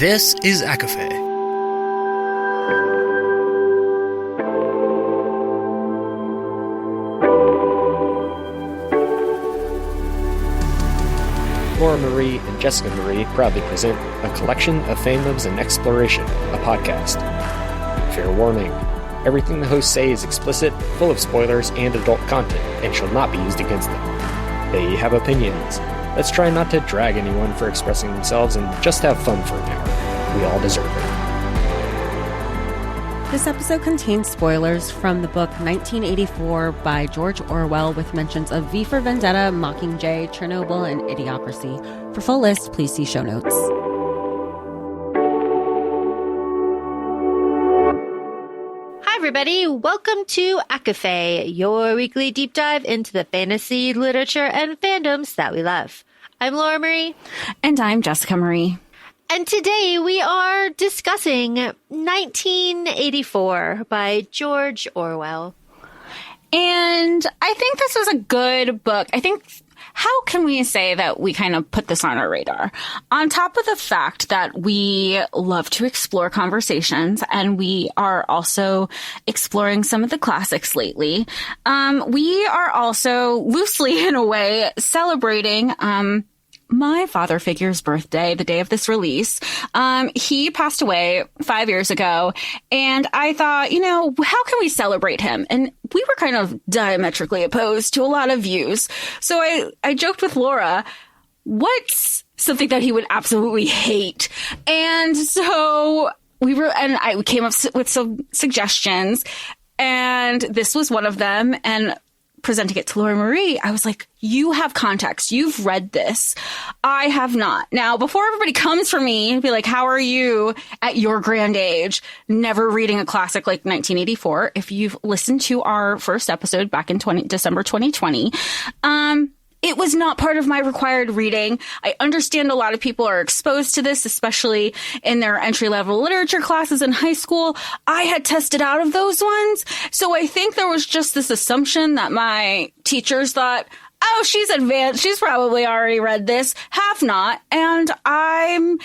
This is ACOFAE. Laura Marie and Jessica Marie proudly present a collection of fandoms and exploration, a podcast. Fair warning, everything the hosts say is explicit, full of spoilers and adult content, and shall not be used against them. They have opinions. Let's try not to drag anyone for expressing themselves and just have fun for an hour. We all deserve it. This episode contains spoilers from the book 1984 by George Orwell with mentions of V for Vendetta, Mockingjay, Chernobyl, and Idiocracy. For full list, please see show notes. Hi everybody, welcome to ACOFAE, your weekly deep dive into the fantasy, literature, and fandoms that we love. I'm Laura Marie. And I'm Jessica Marie. And today we are discussing 1984 by George Orwell. And I think this is a good book. How can we say that we kind of put this on our radar? On top of the fact that we love to explore conversations and we are also exploring some of the classics lately, we are also loosely, in a way, celebrating my father figure's birthday, the day of this release. He passed away 5 years ago, and I thought, how can we celebrate him? And we were kind of diametrically opposed to a lot of views. So I joked with Laura, what's something that he would absolutely hate? And so I came up with some suggestions, and this was one of them. And presenting it to Laura Marie, I was like, you have context. You've read this. I have not. Now, before everybody comes for me and be like, how are you at your grand age, never reading a classic like 1984? If you've listened to our first episode back in December 2020, it was not part of my required reading. I understand a lot of people are exposed to this, especially in their entry-level literature classes in high school. I had tested out of those ones. So I think there was just this assumption that my teachers thought, oh, she's advanced. She's probably already read this. Have not. And I'm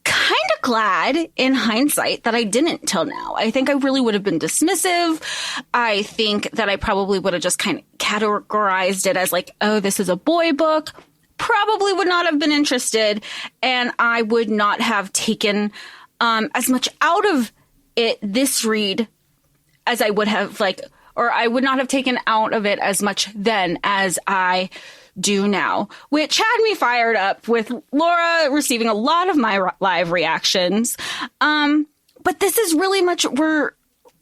kind of glad in hindsight that I didn't till now. I think I really would have been dismissive. I think that I probably would have just kind of categorized it as like, oh, this is a boy book. Probably would not have been interested. And I would not have taken as much out of it, this read, as I would have or I would not have taken out of it as much then as I do now, which had me fired up with Laura receiving a lot of my live reactions. But this is really we're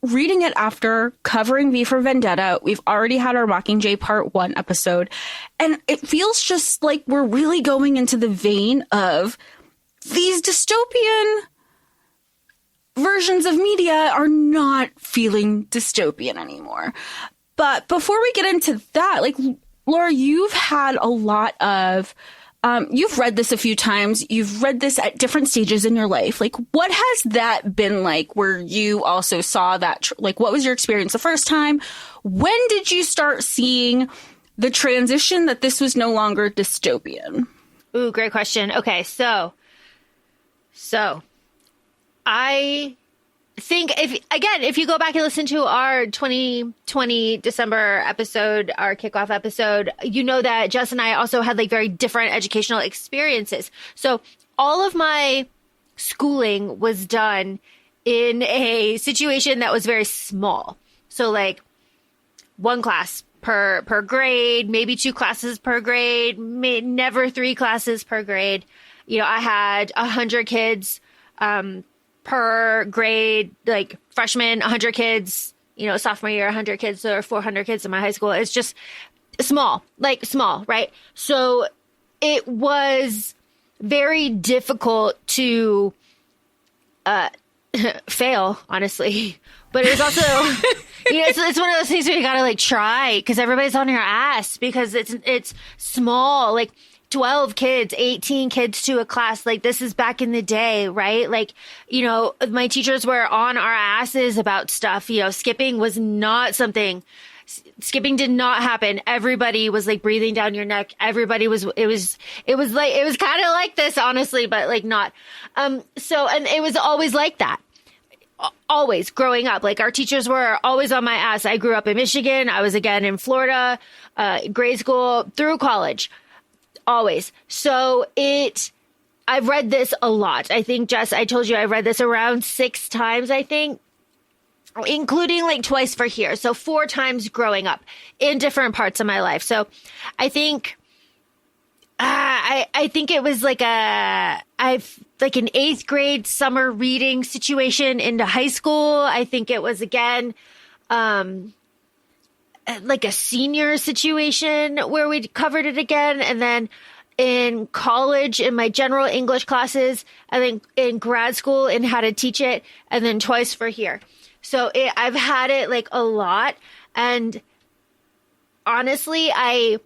reading it after covering V for Vendetta. We've already had our Mockingjay Part 1 episode, and it feels just like we're really going into the vein of these dystopian versions of media are not feeling dystopian anymore. But before we get into that, Laura, you've had a lot of, you've read this a few times. You've read this at different stages in your life. What has that been like where you also saw that? What was your experience the first time? When did you start seeing the transition that this was no longer dystopian? Ooh, great question. Okay, so I think if you go back and listen to our 2020 December episode, our kickoff episode, you know that Jess and I also had very different educational experiences. So all of my schooling was done in a situation that was very small. So one class per grade, maybe 2 classes per grade, never 3 classes per grade. I had 100 kids, per grade, freshman, 100 kids, sophomore year, 100 kids, or 400 kids in my high school. It's just small, right? So it was very difficult to fail, honestly. But it was also, it's one of those things where you gotta try, because everybody's on your ass because it's small, 12 kids, 18 kids to a class. This is back in the day, right? My teachers were on our asses about stuff. Skipping was not something Skipping did not happen. Everybody was like breathing down your neck. Everybody it was kind of like this, honestly, but like not. And it was always like that. Always growing up, like our teachers were always on my ass. I grew up in Michigan. I was again in Florida, grade school through college, always. So I've read this a lot. I think, Jess, I told you I read this around 6 times, I think, including like twice for here. So 4 times growing up in different parts of my life. So I think, I think it was like an 8th grade summer reading situation into high school. I think it was again, like a senior situation where we covered it again. And then in college, in my general English classes, and then in grad school in how to teach it, and then twice for here. So I've had it like a lot. And honestly, I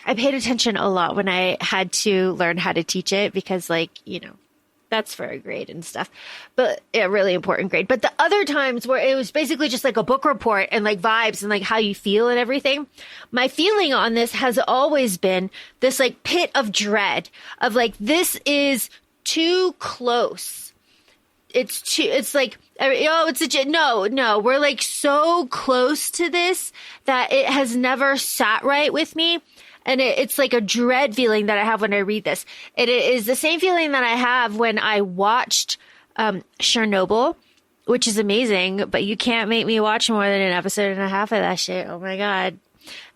paid attention a lot when I had to learn how to teach it because, like, you know, that's for a grade and stuff, but a really important grade. But the other times where it was basically just like a book report and like vibes and like how you feel and everything, my feeling on this has always been this like pit of dread of like, this is too close. It's like, no, we're like so close to this that it has never sat right with me. And it's like a dread feeling that I have when I read this. It is the same feeling that I have when I watched Chernobyl, which is amazing, but you can't make me watch more than an episode and a half of that shit. Oh my God.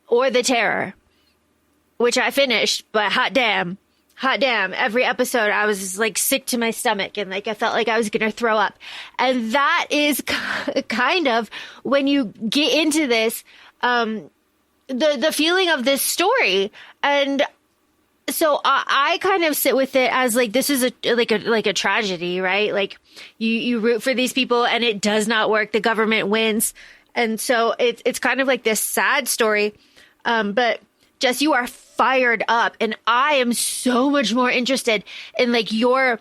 Or The Terror, which I finished, but hot damn. Every episode I was just like sick to my stomach and like I felt like I was going to throw up. And that is kind of when you get into this, the feeling of this story. And so I kind of sit with it as like, this is a tragedy, right? Like you root for these people and it does not work. The government wins. And so it's kind of like this sad story. But Jess, you are fired up and I am so much more interested in like your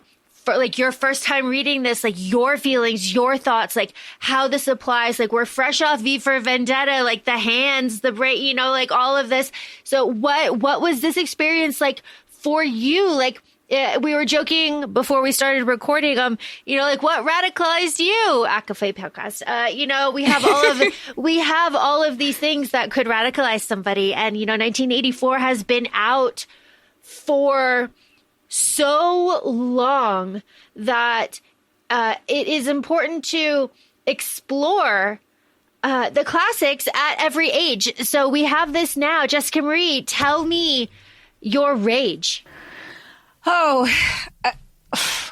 first time reading this, like your feelings, your thoughts, like how this applies. Like we're fresh off V for Vendetta, like the hands, the brain, you know, like all of this. So what was this experience like for you? Like we were joking before we started recording, you know, like what radicalized you? ACOFAE Podcast. You know, we have all of these things that could radicalize somebody. And, you know, 1984 has been out for so long that it is important to explore the classics at every age. So we have this now. Jessica Marie, tell me your rage. Oh,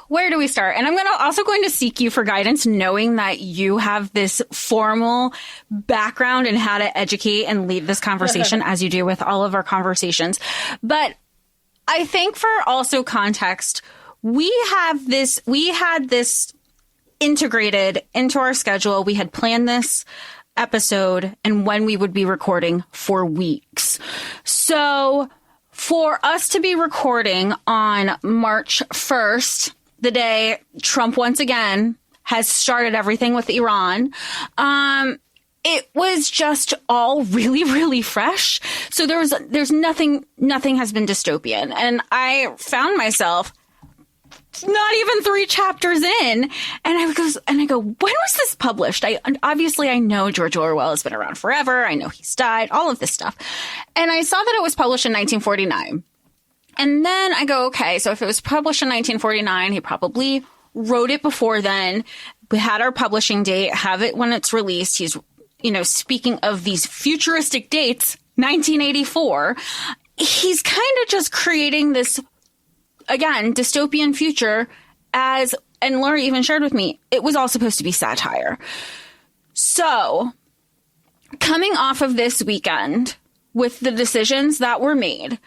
where do we start? And I'm also going to seek you for guidance, knowing that you have this formal background in how to educate and lead this conversation as you do with all of our conversations. But I think for also context, we had this integrated into our schedule. We had planned this episode and when we would be recording for weeks. So for us to be recording on March 1st, the day Trump once again has started everything with Iran, it was just all really, really fresh. So there's nothing has been dystopian. And I found myself not even 3 chapters in. And I go, when was this published? Obviously I know George Orwell has been around forever. I know he's died, all of this stuff. And I saw that it was published in 1949. And then I go, okay, so if it was published in 1949, he probably wrote it before then. We had our publishing date, have it when it's released. He's, you know, speaking of these futuristic dates, 1984, he's kind of just creating this, again, dystopian future and Laura even shared with me, it was all supposed to be satire. So coming off of this weekend with the decisions that were made,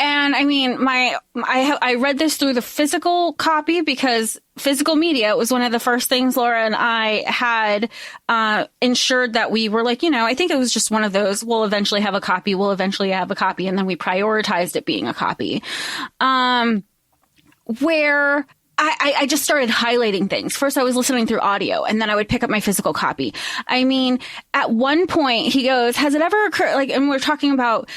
and I mean, I read this through the physical copy because physical media was one of the first things Laura and I had ensured that we were like, you know, I think it was just one of those, we'll eventually have a copy. And then we prioritized it being a copy. Where I just started highlighting things. First, I was listening through audio, and then I would pick up my physical copy. I mean, at one point, he goes, has it ever occurred, like, and we're talking about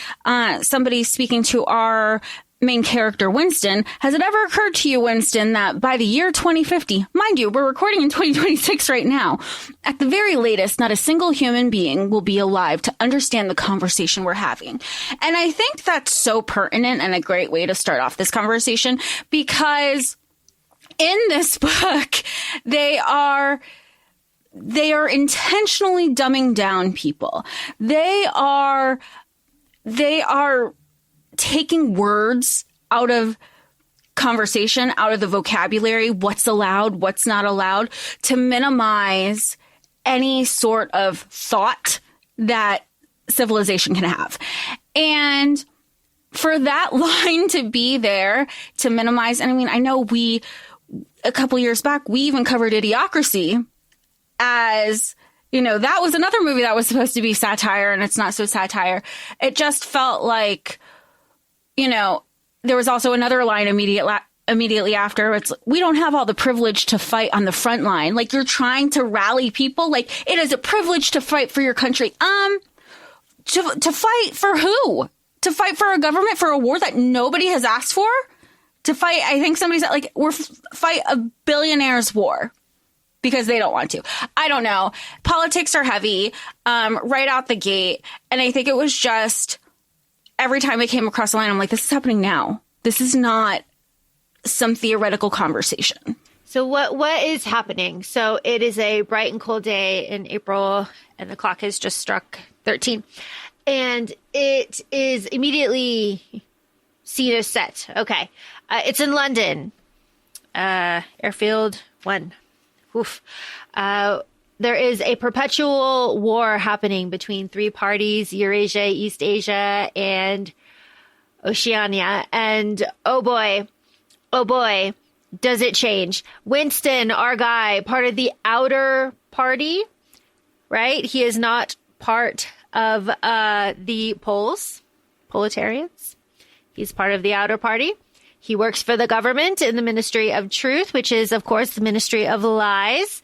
somebody speaking to our main character, Winston. Has it ever occurred to you, Winston, that by the year 2050, mind you, we're recording in 2026 right now, at the very latest, not a single human being will be alive to understand the conversation we're having? And I think that's so pertinent and a great way to start off this conversation, because in this book, they are intentionally dumbing down people. They are taking words out of conversation, out of the vocabulary, what's allowed, what's not allowed, to minimize any sort of thought that civilization can have. And for that line to be there to minimize, and I mean, I know a couple years back, we even covered Idiocracy as, you know, that was another movie that was supposed to be satire, and it's not so satire. It just felt like, you know, there was also another line immediately after. It's, we don't have all the privilege to fight on the front line. Like, you're trying to rally people. Like, it is a privilege to fight for your country. To fight for who? To fight for a government, for a war that nobody has asked for? To fight, I think somebody said, like, fight a billionaire's war because they don't want to. I don't know. Politics are heavy right out the gate. And I think it was just, every time I came across the line, I'm like, this is happening now. This is not some theoretical conversation. So what is happening? So it is a bright and cold day in April, and the clock has just struck 13. And it is immediately scene is set. Okay. It's in London. Airfield 1. Oof. There is a perpetual war happening between three parties: Eurasia, East Asia, and Oceania. And oh boy, does it change. Winston, our guy, part of the outer party, right? He is not part of the proletarians. He's part of the outer party. He works for the government in the Ministry of Truth, which is, of course, the Ministry of Lies.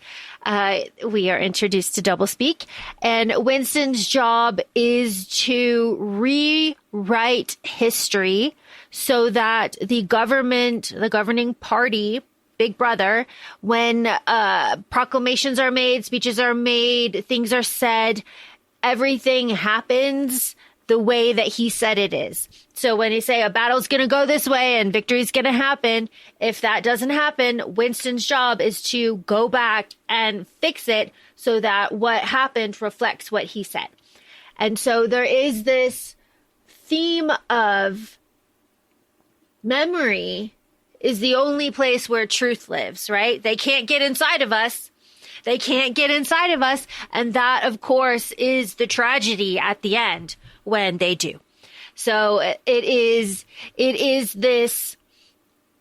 We are introduced to doublespeak. And Winston's job is to rewrite history so that the government, the governing party, Big Brother, when proclamations are made, speeches are made, things are said, everything happens the way that he said it is. So when he say a battle's going to go this way and victory's going to happen, if that doesn't happen, Winston's job is to go back and fix it so that what happened reflects what he said. And so there is this theme of memory is the only place where truth lives, right? They can't get inside of us. They can't get inside of us. And that, of course, is the tragedy at the end when they do. So it's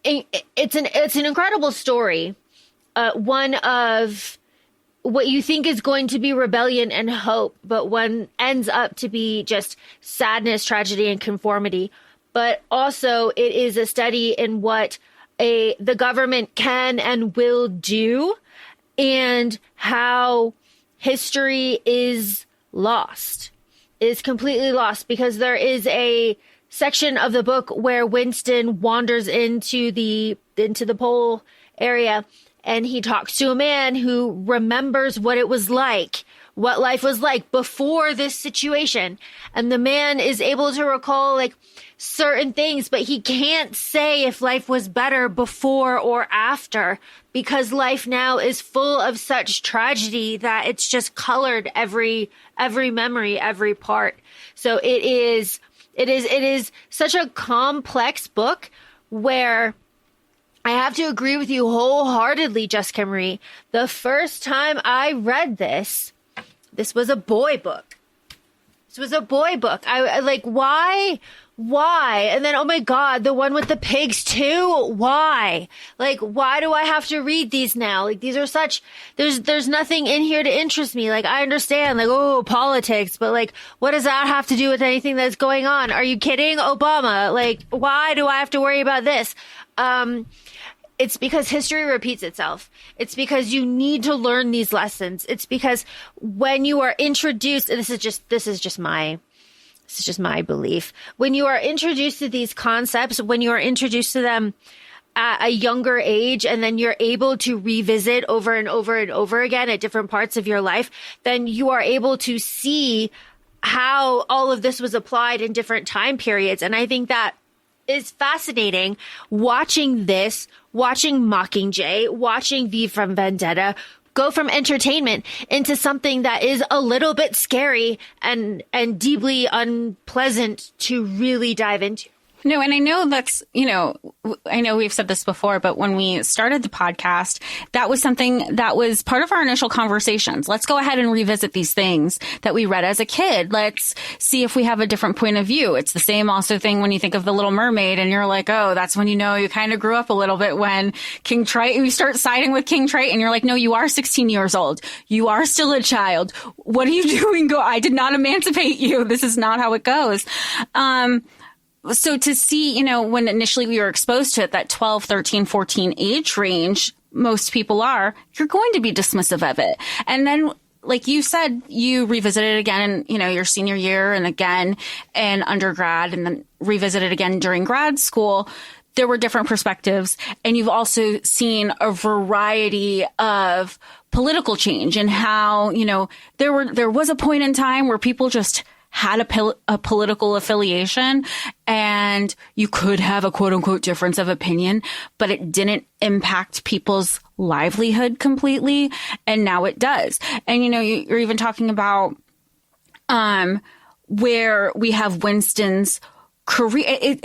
an incredible story. One of what you think is going to be rebellion and hope, but one ends up to be just sadness, tragedy, and conformity. But also it is a study in what the government can and will do, and how history is lost. Is completely lost, because there is a section of the book where Winston wanders into the pole area, and he talks to a man who remembers what it was like, what life was like before this situation. And the man is able to recall like certain things, but he can't say if life was better before or after, because life now is full of such tragedy that it's just colored every memory, every part. So it is such a complex book where I have to agree with you wholeheartedly, Jessica Marie. The first time I read this was a boy book. This was a boy book. I like, why? And then, oh my God, the one with the pigs too. Why? Like, why do I have to read these now? Like, these are such, there's nothing in here to interest me. Like, I understand, like, oh, politics, but like, what does that have to do with anything that's going on? Are you kidding? Obama? Like, why do I have to worry about this? it's because history repeats itself. It's because you need to learn these lessons. It's because when you are introduced, and this is just my belief. When you are introduced to these concepts, when you are introduced to them at a younger age, and then you're able to revisit over and over and over again at different parts of your life, then you are able to see how all of this was applied in different time periods. And I think that is fascinating, watching Mockingjay, watching V for Vendetta go from entertainment into something that is a little bit scary and deeply unpleasant to really dive into. No, and I know that's, I know we've said this before, but when we started the podcast, that was something that was part of our initial conversations. Let's go ahead and revisit these things that we read as a kid. Let's see if we have a different point of view. It's the same also thing when you think of The Little Mermaid and you're like, oh, that's when you kind of grew up a little bit when King Triton, we start siding with King Triton. You're like, no, you are 16 years old. You are still a child. What are you doing? I did not emancipate you. This is not how it goes. So to see, when initially we were exposed to it, that 12, 13, 14 age range, most people are, you're going to be dismissive of it. And then, like you said, you revisited it again in, your senior year and again in undergrad and then revisited again during grad school. There were different perspectives. And you've also seen a variety of political change and how, there was a point in time where people just had a political affiliation and you could have a quote unquote difference of opinion, but it didn't impact people's livelihood completely. And now it does. And, you're even talking about, where we have Winston's career.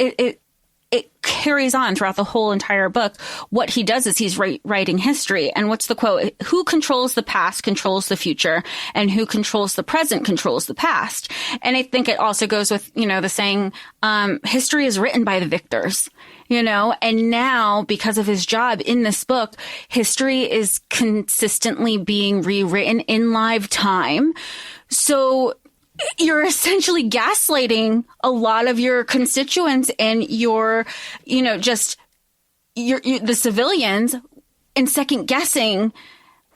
It carries on throughout the whole entire book. What he does is he's writing history. And what's the quote? Who controls the past controls the future, and who controls the present controls the past. And I think it also goes with, the saying, history is written by the victors, and now because of his job in this book, history is consistently being rewritten in live time. So you're essentially gaslighting a lot of your constituents and the civilians and second guessing.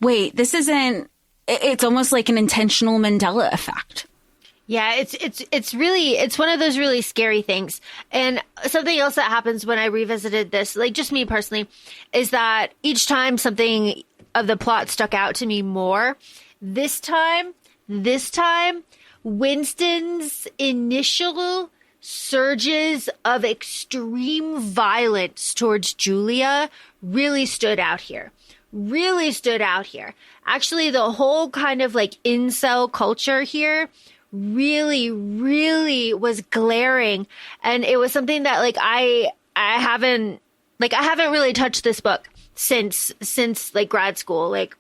Wait, this isn't, it's almost like an intentional Mandela effect. Yeah, it's one of those really scary things. And something else that happens when I revisited this, like just me personally, is that each time something of the plot stuck out to me more, this time, Winston's initial surges of extreme violence towards Julia really stood out here. Actually, the whole kind of like incel culture here really, really was glaring. And it was something that like I haven't really touched this book since like grad school. Like,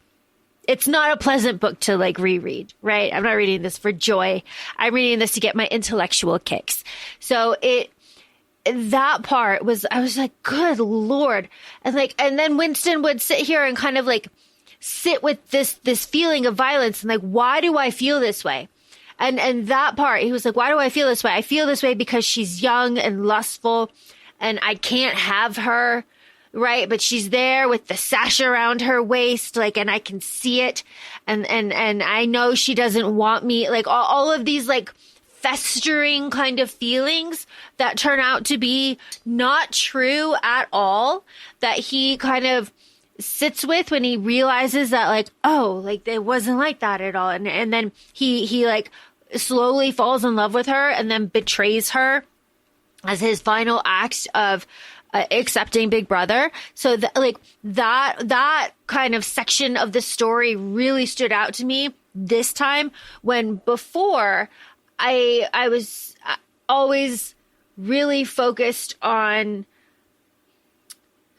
it's not a pleasant book to like reread, right? I'm not reading this for joy. I'm reading this to get my intellectual kicks. So that part was, I was like, good Lord. And then Winston would sit here and kind of like sit with this feeling of violence and like, why do I feel this way? And that part, he was like, why do I feel this way? I feel this way because she's young and lustful and I can't have her. Right. But she's there with the sash around her waist, like, and I can see it. And I know she doesn't want me, like all of these like festering kind of feelings that turn out to be not true at all, that he kind of sits with when he realizes that like, oh, like it wasn't like that at all. And then he like slowly falls in love with her and then betrays her as his final act of accepting Big Brother. So that kind of section of the story really stood out to me this time, when before I was always really focused on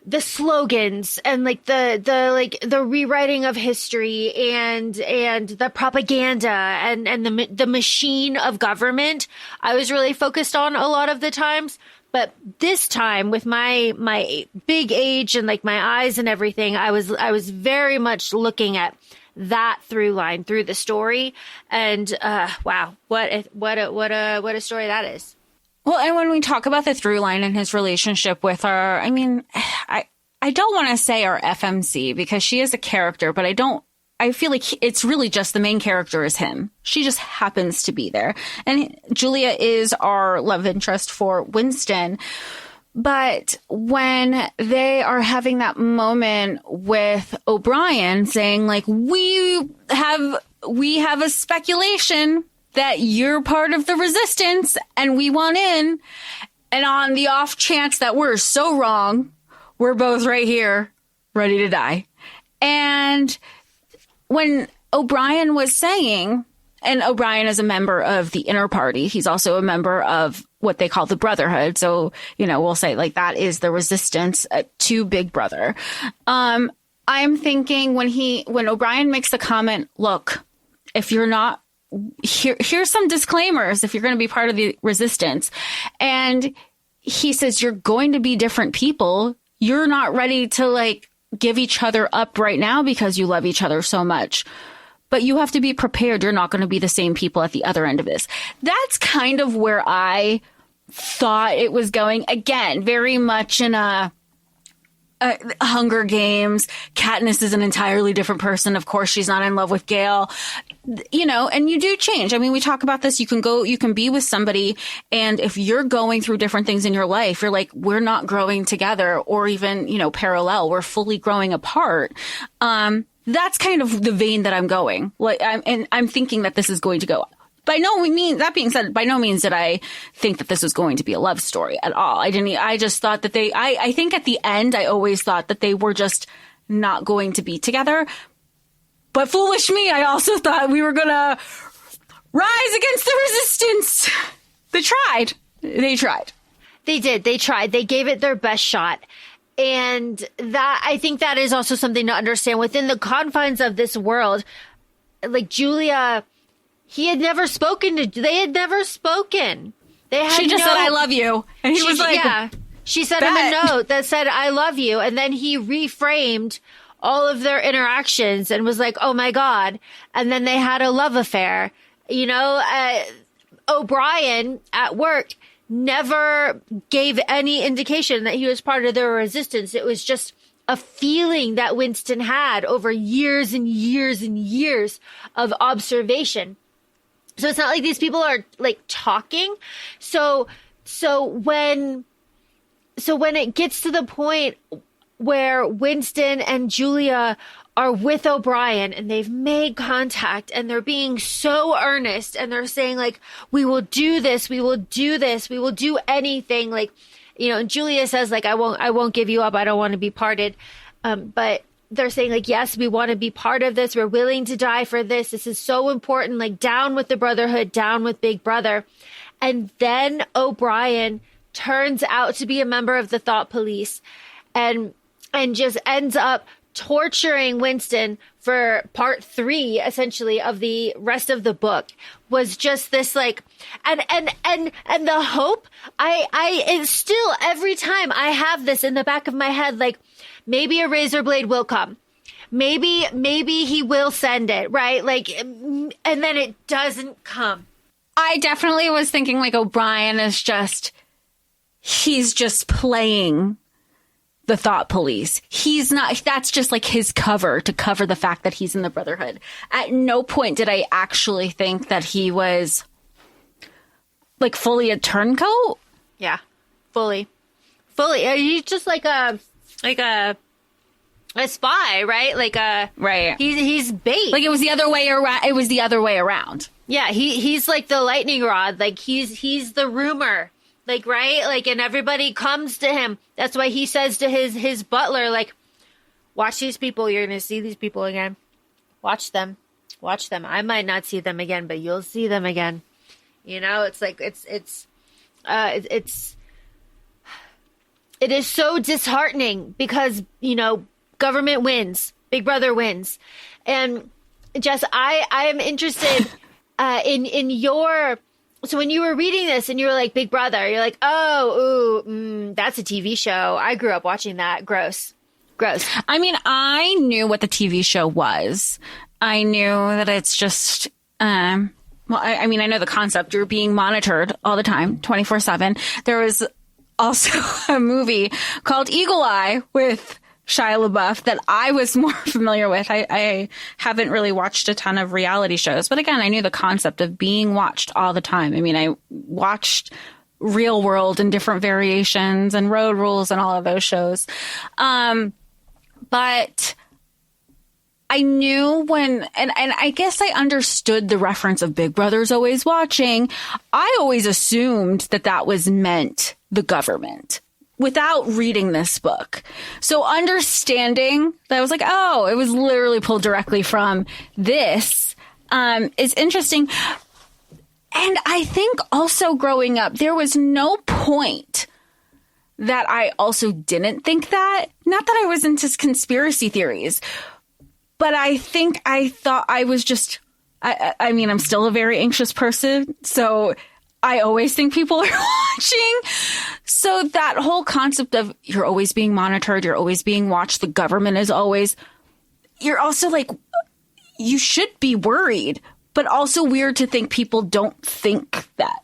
the slogans and like the rewriting of history and the propaganda and the machine of government. I was really focused on a lot of the times. But this time, with my big age and like my eyes and everything, I was very much looking at that through line through the story. And wow, what a story that is. Well, and when we talk about the through line and his relationship with her, I mean, I don't want to say our FMC because she is a character, but I feel like it's really just the main character is him. She just happens to be there. And Julia is our love interest for Winston. But when they are having that moment with O'Brien saying, like, we have a speculation that you're part of the resistance and we want in. And on the off chance that we're so wrong, we're both right here, ready to die. And when O'Brien was saying, and O'Brien is a member of the inner party, he's also a member of what they call the Brotherhood. So, we'll say like that is the resistance to Big Brother. I'm thinking when O'Brien makes the comment, look, if you're not, here's some disclaimers if you're going to be part of the resistance. And he says, you're going to be different people. You're not ready to like give each other up right now because you love each other so much. But you have to be prepared. You're not going to be the same people at the other end of this. That's kind of where I thought it was going. Again, very much in a Hunger Games. Katniss is an entirely different person. Of course, she's not in love with Gale. And you do change. I mean, we talk about this. You can be with somebody. And if you're going through different things in your life, you're like, we're not growing together or even, parallel. We're fully growing apart. That's kind of the vein that I'm going. Like, I'm thinking that this is going to go. That being said, by no means did I think that this was going to be a love story at all. I just thought that I think at the end, I always thought that they were just not going to be together. But foolish me, I also thought we were going to rise against the resistance. They tried. They did. They tried. They gave it their best shot. And that, I think that is also something to understand within the confines of this world. Like Julia, they had never spoken. She just said, I love you. And he was like, yeah, she sent him a note that said, I love you. And then he reframed all of their interactions and was like, oh my God. And then they had a love affair. O'Brien at work never gave any indication that he was part of their resistance. It was just a feeling that Winston had over years and years and years of observation. So it's not like these people are like talking. So when it gets to the point where Winston and Julia are with O'Brien and they've made contact and they're being so earnest and they're saying like, we will do this. We will do this. We will do anything. Like, and Julia says like, I won't give you up. I don't want to be parted. But they're saying like, yes, we want to be part of this. We're willing to die for this. This is so important. Like down with the Brotherhood, down with Big Brother. And then O'Brien turns out to be a member of the Thought Police and just ends up torturing Winston for part 3, essentially, of the rest of the book. Was just this like, and the hope, it's still every time I have this in the back of my head, like maybe a razor blade will come. Maybe he will send it, right? Like, and then it doesn't come. I definitely was thinking like O'Brien is he's just playing the Thought Police. He's not, that's just like his cover to cover the fact that he's in the Brotherhood. At no point did I actually think that he was like fully a turncoat. Yeah, fully. He's just like a spy, right? right. He's bait. Like it was the other way around. Yeah, he's like the lightning rod. Like he's the rumor. Like, right? Like, and everybody comes to him. That's why he says to his butler, like, watch these people. You're going to see these people again. Watch them. I might not see them again, but you'll see them again. It's like, it is so disheartening because, government wins. Big Brother wins. And Jess, I am interested in your... So when you were reading this and you were like, Big Brother, you're like, that's a TV show. I grew up watching that. Gross. I mean, I knew what the TV show was. I knew that it's just, I know the concept. You're being monitored all the time, 24/7. There was also a movie called Eagle Eye with Shia LaBeouf that I was more familiar with. I haven't really watched a ton of reality shows, but again, I knew the concept of being watched all the time. I mean, I watched Real World and different variations and Road Rules and all of those shows. But I knew when, and I guess I understood the reference of Big Brother's always watching. I always assumed that that was meant the government without reading this book. So understanding that, I was like, oh, it was literally pulled directly from this, is interesting. And I think also growing up, there was no point that I also didn't think that. Not that I was into conspiracy theories, but I think I thought I was just, I mean, I'm still a very anxious person, so I always think people are watching. So that whole concept of you're always being monitored, you're always being watched, the government is always, you're also like, you should be worried, but also weird to think people don't think that.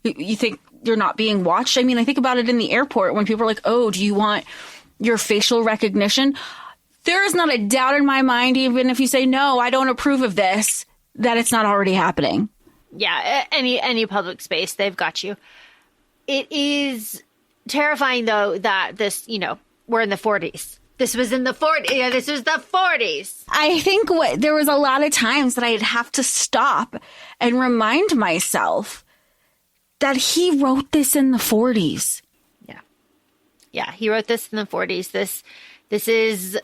You think you're not being watched? I mean, I think about it in the airport when people are like, oh, do you want your facial recognition? There is not a doubt in my mind, even if you say, no, I don't approve of this, that it's not already happening. Yeah, any public space, they've got you. It is terrifying, though, that this, we're in the 40s. This was in the 40s. Yeah, this was the 40s. I think there was a lot of times that I'd have to stop and remind myself that he wrote this in the 40s. Yeah. Yeah, he wrote this in the 40s. This is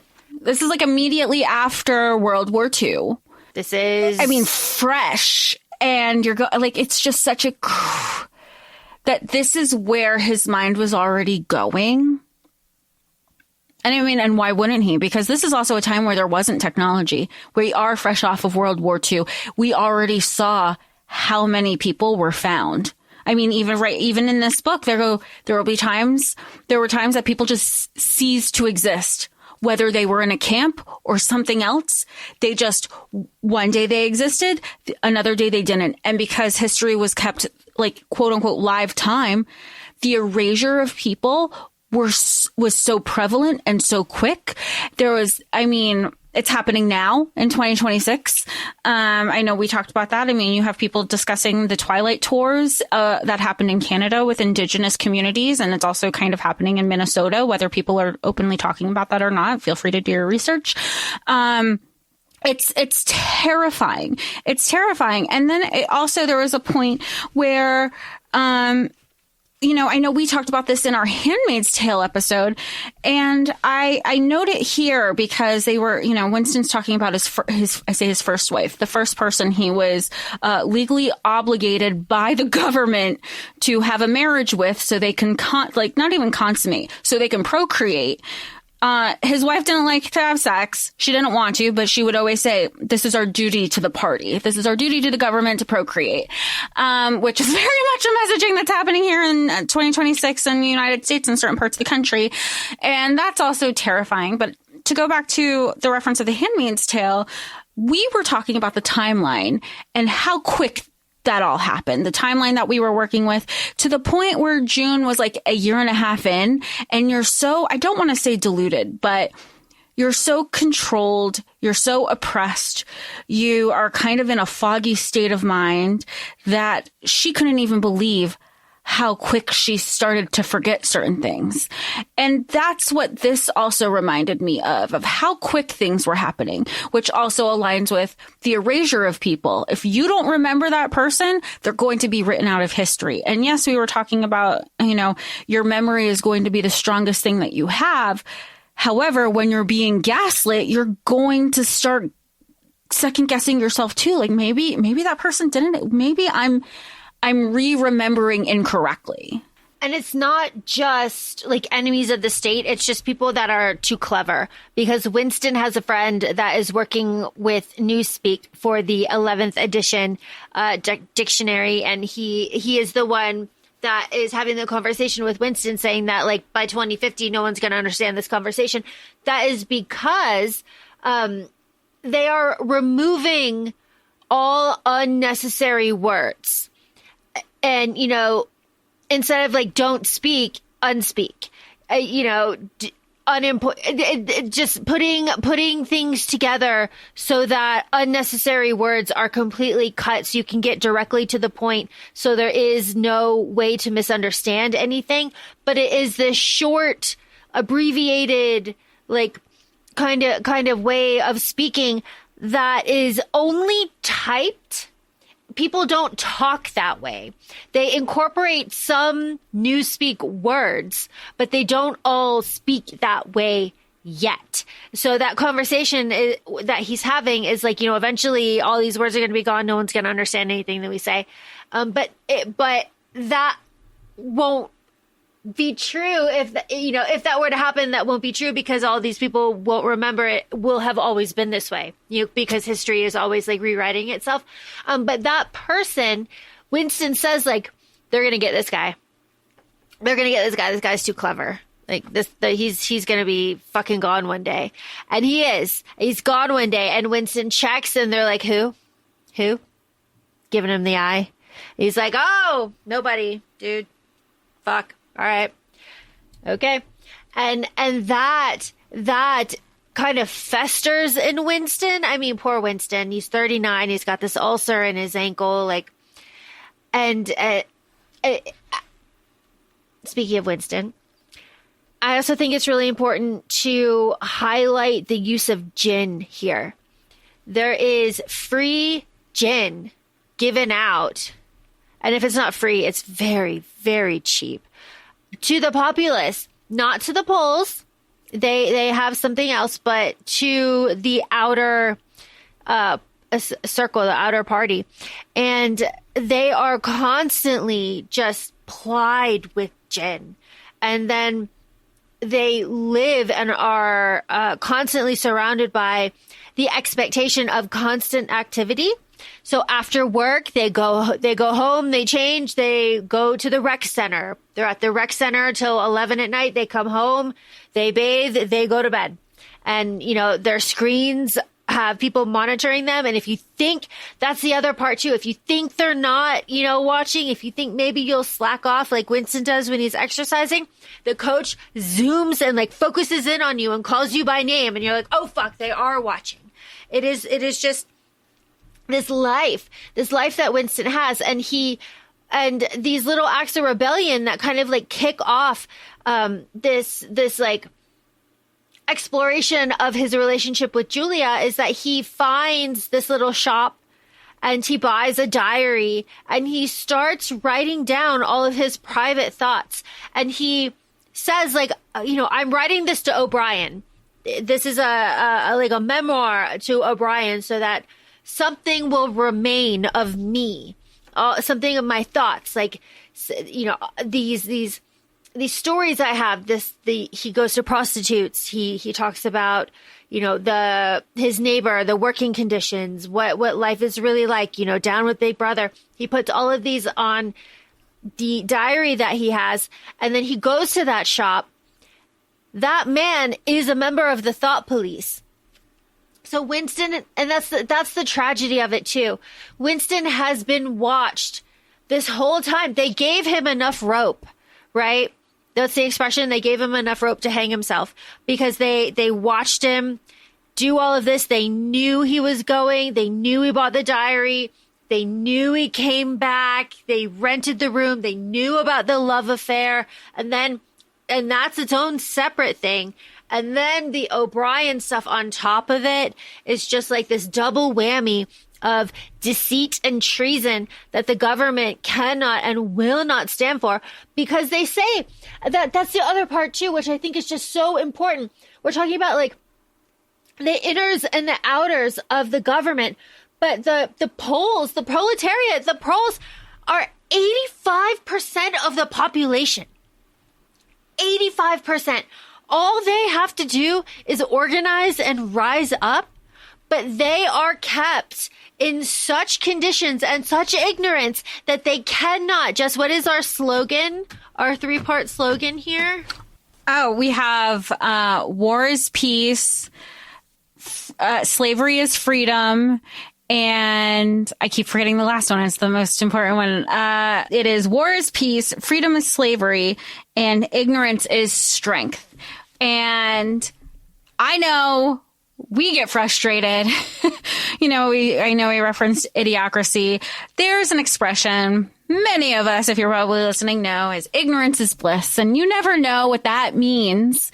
like immediately after World War II. This is, I mean, fresh. And it's just such a, that this is where his mind was already going. And I mean, and why wouldn't he? Because this is also a time where there wasn't technology. We are fresh off of World War II. We already saw how many people were found. I mean, even in this book, there were times that people just ceased to exist. Whether they were in a camp or something else, they just, one day they existed, another day they didn't. And because history was kept like quote unquote live time, the erasure of people was so prevalent and so quick. It's happening now in 2026. I know we talked about that. I mean, you have people discussing the Twilight tours that happened in Canada with Indigenous communities, and it's also kind of happening in Minnesota, whether people are openly talking about that or not. Feel free to do your research. It's terrifying. It's terrifying. And then there was a point where, I know we talked about this in our Handmaid's Tale episode, and I note it here because they were, Winston's talking about his first wife, the first person he was legally obligated by the government to have a marriage with, so they can not even consummate, so they can procreate. His wife didn't like to have sex. She didn't want to, but she would always say, this is our duty to the party. This is our duty to the government to procreate, which is very much a messaging that's happening here in 2026 in the United States and certain parts of the country. And that's also terrifying. But to go back to the reference of The Handmaid's Tale, we were talking about the timeline and how quick that all happened, the timeline that we were working with, to the point where June was like a year and a half in, and you're so, I don't want to say deluded, but you're so controlled, you're so oppressed, you are kind of in a foggy state of mind that she couldn't even believe how quick she started to forget certain things. And that's what this also reminded me of how quick things were happening, which also aligns with the erasure of people. If you don't remember that person, they're going to be written out of history. And yes, we were talking about, your memory is going to be the strongest thing that you have. However, when you're being gaslit, you're going to start second guessing yourself too. Like maybe that person didn't, maybe I'm re-remembering incorrectly. And it's not just like enemies of the state. It's just people that are too clever, because Winston has a friend that is working with Newspeak for the 11th edition dictionary. And he is the one that is having the conversation with Winston, saying that like by 2050, no one's going to understand this conversation. That is because they are removing all unnecessary words. And, instead of like, don't speak, unspeak, just putting things together so that unnecessary words are completely cut so you can get directly to the point, so there is no way to misunderstand anything. But it is this short, abbreviated, like kind of way of speaking that is only typed. People don't talk that way. They incorporate some newspeak words, but they don't all speak that way yet. So that conversation that he's having is like, eventually all these words are going to be gone. No one's going to understand anything that we say. But that won't be true if that were to happen. That won't be true because all these people won't remember it will have always been this way, because history is always like rewriting itself. But that person, Winston says, like, they're gonna get this guy. They're gonna get this guy. This guy's too clever. Like he's gonna be fucking gone one day, and he is. He's gone one day, and Winston checks, and they're like, who, giving him the eye. He's like, oh, nobody, dude. Fuck. All right. Okay. And that kind of festers in Winston. I mean, poor Winston. He's 39. He's got this ulcer in his ankle. Like, and speaking of Winston, I also think it's really important to highlight the use of gin here. There is free gin given out. And if it's not free, it's very, very cheap. To the populace, not to the polls. They have something else, but to the outer circle, the outer party. And they are constantly just plied with gin. And then they live and are constantly surrounded by the expectation of constant activity. So after work, they go home, they change, they go to the rec center. They're at the rec center till 11 at night. They come home, they bathe, they go to bed. And, their screens have people monitoring them. And if you think that's the other part too, if you think they're not, watching, if you think maybe you'll slack off like Winston does when he's exercising, the coach zooms and like focuses in on you and calls you by name. And you're like, oh, fuck, they are watching. It is just this life that Winston has, and these little acts of rebellion that kind of like kick off this like exploration of his relationship with Julia is that he finds this little shop and he buys a diary and he starts writing down all of his private thoughts. And he says, like, I'm writing this to O'Brien. This is a memoir to O'Brien so that something will remain of me, something of my thoughts, like, these stories I have. He goes to prostitutes. He talks about, his neighbor, the working conditions, what life is really like, down with Big Brother. He puts all of these on the diary that he has, and then he goes to that shop. That man is a member of the thought police. So Winston, and that's the tragedy of it too. Winston has been watched this whole time. They gave him enough rope, right? That's the expression. They gave him enough rope to hang himself because they watched him do all of this. They knew he was going. They knew he bought the diary. They knew he came back. They rented the room. They knew about the love affair. And that's its own separate thing. And then the O'Brien stuff on top of it is just like this double whammy of deceit and treason that the government cannot and will not stand for, because they say that's the other part too, which I think is just so important. We're talking about like the inners and the outers of the government, but the Poles, the proletariat, the proles are 85% of the population. 85%. All they have to do is organize and rise up, but they are kept in such conditions and such ignorance that they cannot just, what is our slogan, our 3-part slogan here? Oh, we have war is peace, slavery is freedom, and I keep forgetting the last one. It's the most important one. It is war is peace, freedom is slavery, and ignorance is strength. And I know we get frustrated. I know we referenced idiocracy. There's an expression many of us, if you're probably listening, know is ignorance is bliss. And you never know what that means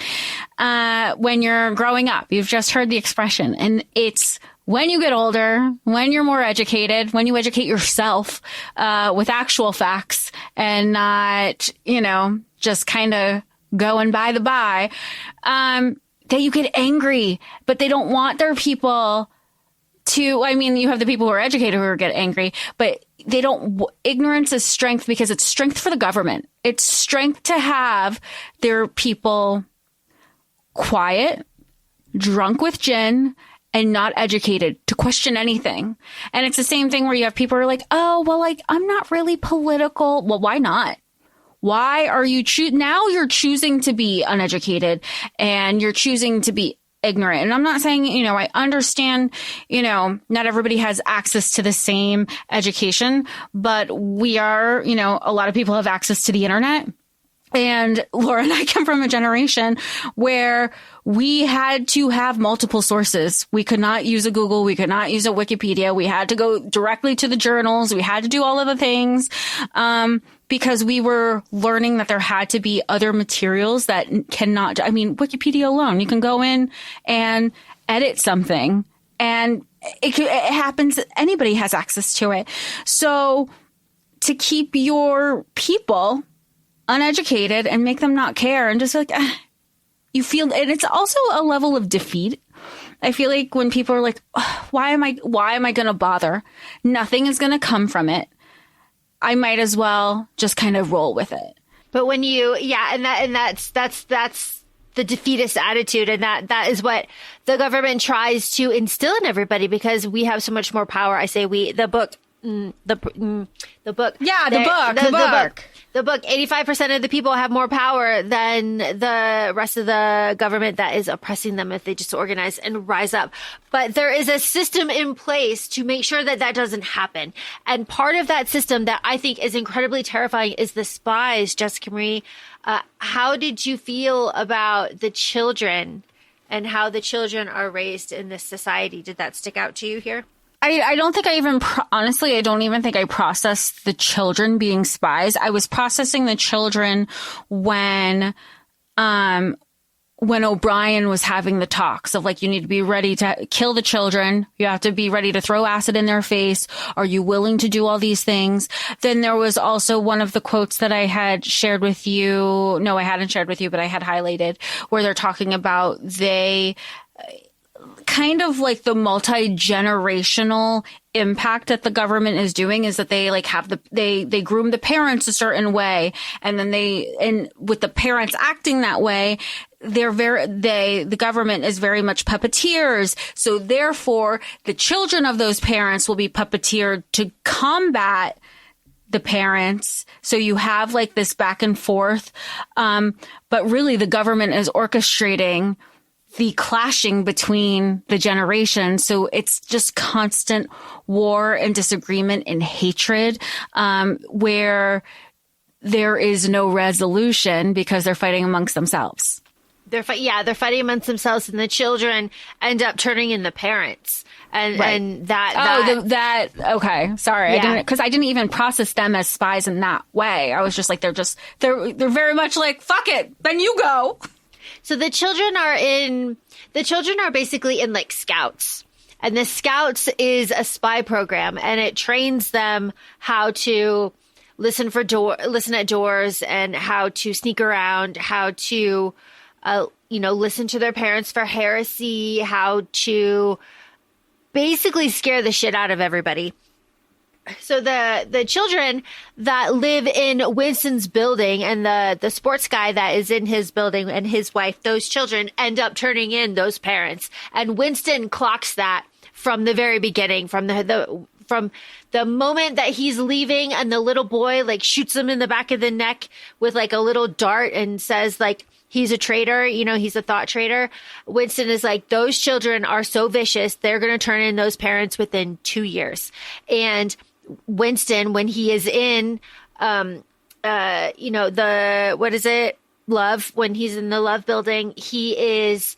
when you're growing up. You've just heard the expression. And it's when you get older, when you're more educated, when you educate yourself with actual facts and not, just kind of going by the by, that you get angry, but they don't want their people to, you have the people who are educated who get angry, but they don't, ignorance is strength because it's strength for the government. It's strength to have their people quiet, drunk with gin, and not educated to question anything. And it's the same thing where you have people who are like, oh, well, I'm not really political. Well, why not? Why are you now you're choosing to be uneducated and you're choosing to be ignorant. And I'm not saying, I understand, not everybody has access to the same education, but we are, a lot of people have access to the internet. And Laura and I come from a generation where we had to have multiple sources. We could not use a Google. We could not use a Wikipedia. We had to go directly to the journals. We had to do all of the things, because we were learning that there had to be other materials that cannot, Wikipedia alone, you can go in and edit something and it happens. Anybody has access to it. So to keep your people uneducated and make them not care and just you feel, and it's also a level of defeat. I feel like when people are like, oh, why am I going to bother? Nothing is going to come from it. I might as well just kind of roll with it. But when that's the defeatist attitude. And that is what the government tries to instill in everybody because we have so much more power. I say the book. Yeah, The book, 85% of the people have more power than the rest of the government that is oppressing them if they just organize and rise up. But there is a system in place to make sure that doesn't happen. And part of that system that I think is incredibly terrifying is the spies. Jessica Marie, how did you feel about the children and how the children are raised in this society? Did that stick out to you here? I don't think honestly, I don't even think I processed the children being spies. I was processing the children when O'Brien was having the talks of you need to be ready to kill the children. You have to be ready to throw acid in their face. Are you willing to do all these things? Then there was also one of the quotes that I had shared with you. No, I hadn't shared with you, but I had highlighted where they're talking about kind of the multi-generational impact that the government is doing is that they they groom the parents a certain way. And then with the parents acting that way, the government is very much puppeteers. So therefore the children of those parents will be puppeteered to combat the parents. So you have this back and forth. But really the government is orchestrating the clashing between the generations. So it's just constant war and disagreement and hatred, where there is no resolution because they're fighting amongst themselves. They're fighting amongst themselves, and the children end up turning in the parents. And that okay. Sorry. Yeah. I didn't even process them as spies in that way. I was just they're very much fuck it, then you go. So the children are basically in scouts, and the scouts is a spy program, and it trains them how to listen at doors and how to sneak around, how to, listen to their parents for heresy, how to basically scare the shit out of everybody. So the children that live in Winston's building and the sports guy that is in his building and his wife, those children end up turning in those parents. And Winston clocks that from the very beginning, from the moment that he's leaving and the little boy shoots him in the back of the neck with a little dart and says he's a traitor, he's a thought traitor. Winston is those children are so vicious, they're going to turn in those parents within 2 years. And Winston, when he is in, what is it? Love, when he's in the Love building, he is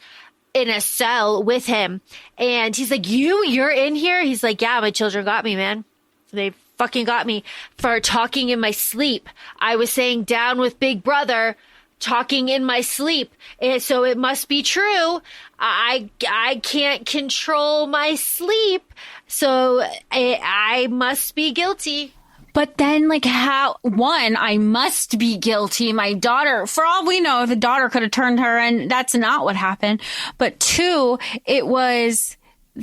in a cell with him. And he's like, you're in here? He's like, yeah, my children got me, man. They fucking got me for talking in my sleep. I was saying down with Big Brother, talking in my sleep. And so it must be true. I can't control my sleep. So I must be guilty. But then, like, I must be guilty. My daughter, for all we know, the daughter could have turned her, and that's not what happened. But 2, it was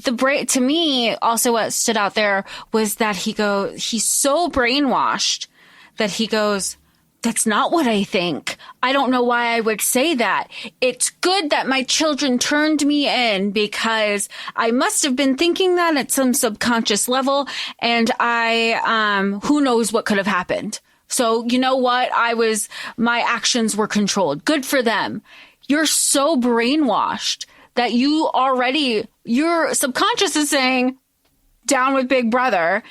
to me, also what stood out there was that he's so brainwashed that he goes, that's not what I think. I don't know why I would say that. It's good that my children turned me in because I must have been thinking that at some subconscious level. And who knows what could have happened. So you know what? My actions were controlled. Good for them. You're so brainwashed that your subconscious is saying down with Big Brother.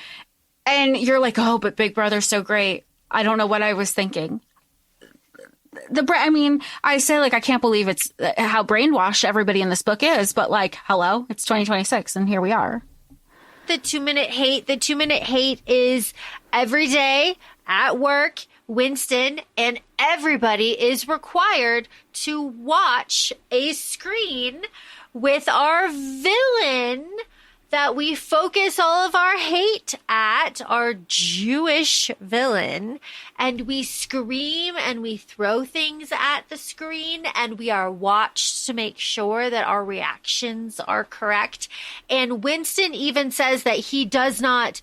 And you're like, oh, but Big Brother's so great. I don't know what I was thinking. I say, like, I can't believe it's how brainwashed everybody in this book is, but like, hello, it's 2026 and here we are. The 2-minute hate is every day at work. Winston and everybody is required to watch a screen with our villain that we focus all of our hate at, our Jewish villain, and we scream and we throw things at the screen, and we are watched to make sure that our reactions are correct. And Winston even says that he does not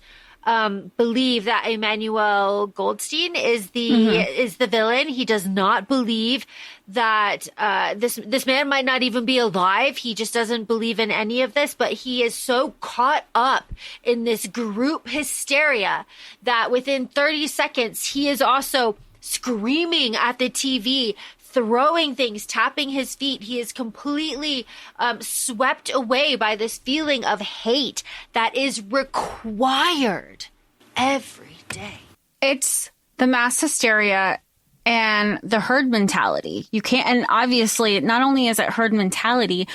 believe that Emmanuel Goldstein is the villain. He does not believe that this man might not even be alive. He just doesn't believe in any of this, but he is so caught up in this group hysteria that within 30 seconds he is also screaming at the TV, throwing things, tapping his feet. He is completely swept away by this feeling of hate that is required every day. It's the mass hysteria and the herd mentality. You can't, and obviously not only is it herd mentality,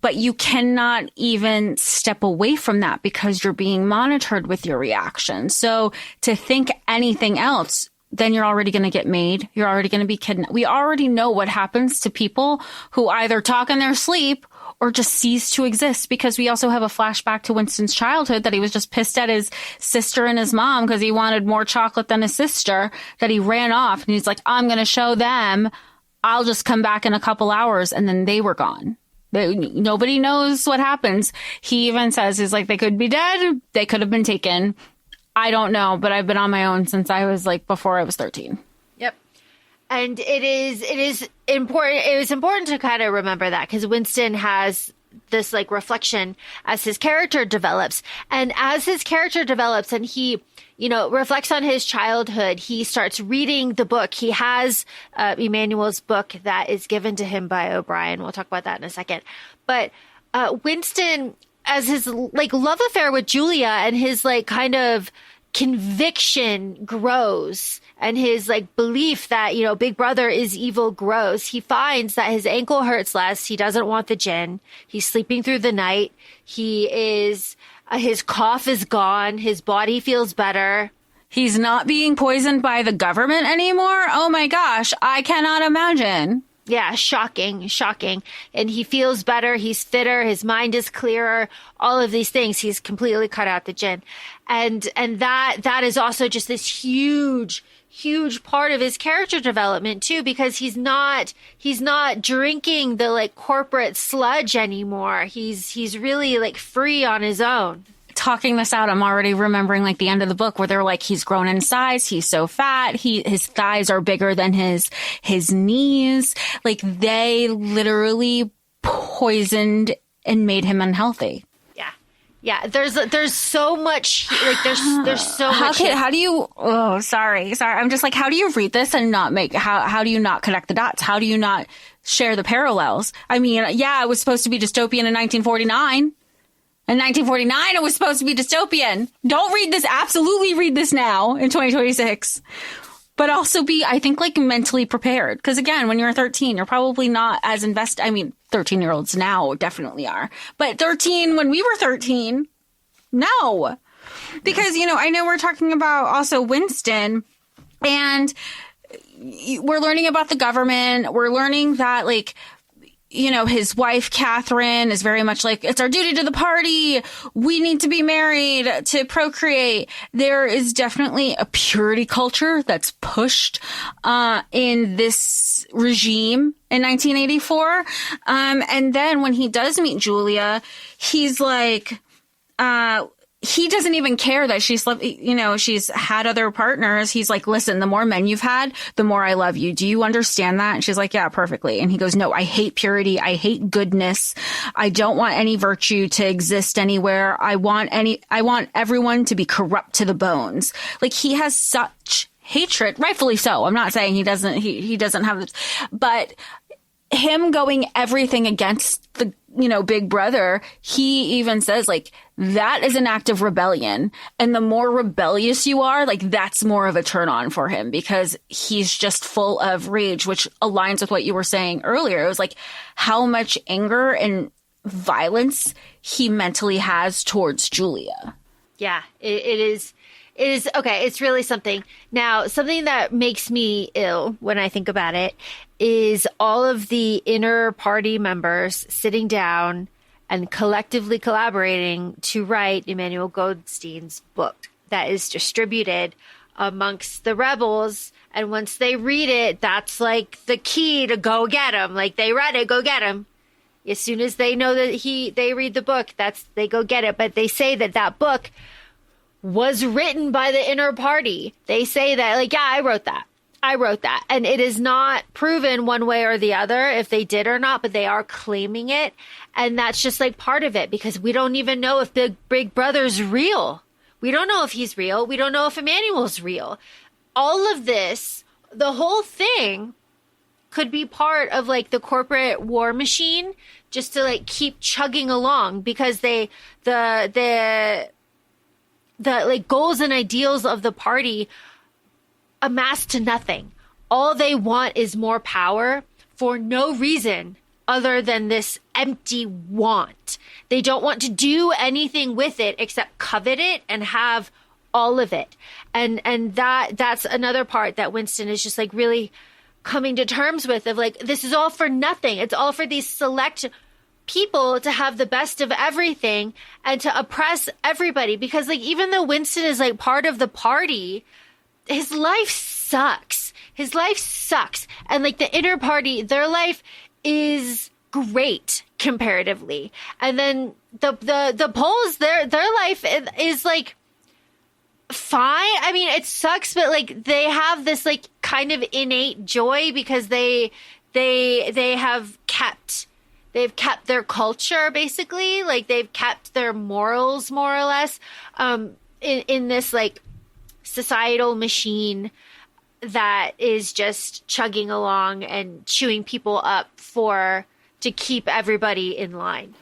but you cannot even step away from that because you're being monitored with your reaction. So to think anything else, then you're already going to get made. You're already going to be kidnapped. We already know what happens to people who either talk in their sleep or just cease to exist, because we also have a flashback to Winston's childhood that he was just pissed at his sister and his mom because he wanted more chocolate than his sister, that he ran off and he's like, I'm going to show them. I'll just come back in a couple hours. And then they were gone. Nobody knows what happens. He even says, he's like, they could be dead. They could have been taken. I don't know, but I've been on my own since I was like before I was 13. Yep. And it is important. It was important to kind of remember that because Winston has this like reflection as his character develops. And as his character develops and he, reflects on his childhood, he starts reading the book. He has Emmanuel's book that is given to him by O'Brien. We'll talk about that in a second. But Winston, as his like love affair with Julia and his like kind of conviction grows and his like belief that, Big Brother is evil grows, he finds that his ankle hurts less. He doesn't want the gin. He's sleeping through the night. His cough is gone. His body feels better. He's not being poisoned by the government anymore. Oh my gosh. I cannot imagine. Yeah, shocking. And he feels better. He's fitter. His mind is clearer. All of these things. He's completely cut out the gin. And that is also just this huge part of his character development too, because he's not drinking the like corporate sludge anymore. He's really like free on his own. Talking this out, I'm already remembering like the end of the book where they're like, he's grown in size. He's so fat. His thighs are bigger than his knees. Like they literally poisoned and made him unhealthy. Yeah. There's so much, like there's so much. How do you, sorry. I'm just like, how do you read this and not how do you not connect the dots? How do you not share the parallels? I mean, yeah, it was supposed to be dystopian in 1949. In 1949, it was supposed to be dystopian. Don't read this. Absolutely read this now in 2026. but also be, I think, like mentally prepared. Because again, when you're 13, you're probably not as invested. I mean, 13-year-olds now definitely are. But 13, when we were 13, no. Because, I know we're talking about also Winston, and we're learning about the government. We're learning that, like, his wife, Catherine, is very much like, it's our duty to the party. We need to be married to procreate. There is definitely a purity culture that's pushed in this regime in 1984. And then when he does meet Julia, he's like, he doesn't even care that she's had other partners. He's like, listen, the more men you've had, the more I love you. Do you understand that? And she's like, yeah, perfectly. And he goes, no, I hate purity. I hate goodness. I don't want any virtue to exist anywhere. I want everyone to be corrupt to the bones. Like, he has such hatred, rightfully so. I'm not saying he doesn't have this, but him going everything against the, big brother, he even says, like, that is an act of rebellion. And the more rebellious you are, like, that's more of a turn on for him, because he's just full of rage, which aligns with what you were saying earlier. It was like how much anger and violence he mentally has towards Julia. Yeah, it is. Okay, it's really something. Now, something that makes me ill when I think about it is all of the inner party members sitting down and collectively collaborating to write Emmanuel Goldstein's book that is distributed amongst the rebels. And once they read it, that's like the key to go get him. Like, they read it, go get him. As soon as they know that they read the book, they go get it. But they say that book was written by the inner party. They say that, like, yeah, I wrote that. And it is not proven one way or the other if they did or not, but they are claiming it. And that's just like part of it, because we don't even know if Big Brother's real. We don't know if he's real. We don't know if Emmanuel's real. All of this, the whole thing could be part of, like, the corporate war machine, just to, like, keep chugging along, because the like goals and ideals of the party amass to nothing. All they want is more power for no reason other than this empty want. They don't want to do anything with it except covet it and have all of it. And that's another part that Winston is just, like, really coming to terms with, of, like, this is all for nothing. It's all for these select people to have the best of everything and to oppress everybody. Because, like, even though Winston is, like, part of the party, his life sucks. And, like, the inner party, their life is great comparatively. And then the Poles, their life is like fine. I mean, it sucks, but, like, they have this, like, kind of innate joy because they've kept their culture, basically. Like, they've kept their morals, more or less, in this, like, societal machine that is just chugging along and chewing people up to keep everybody in line.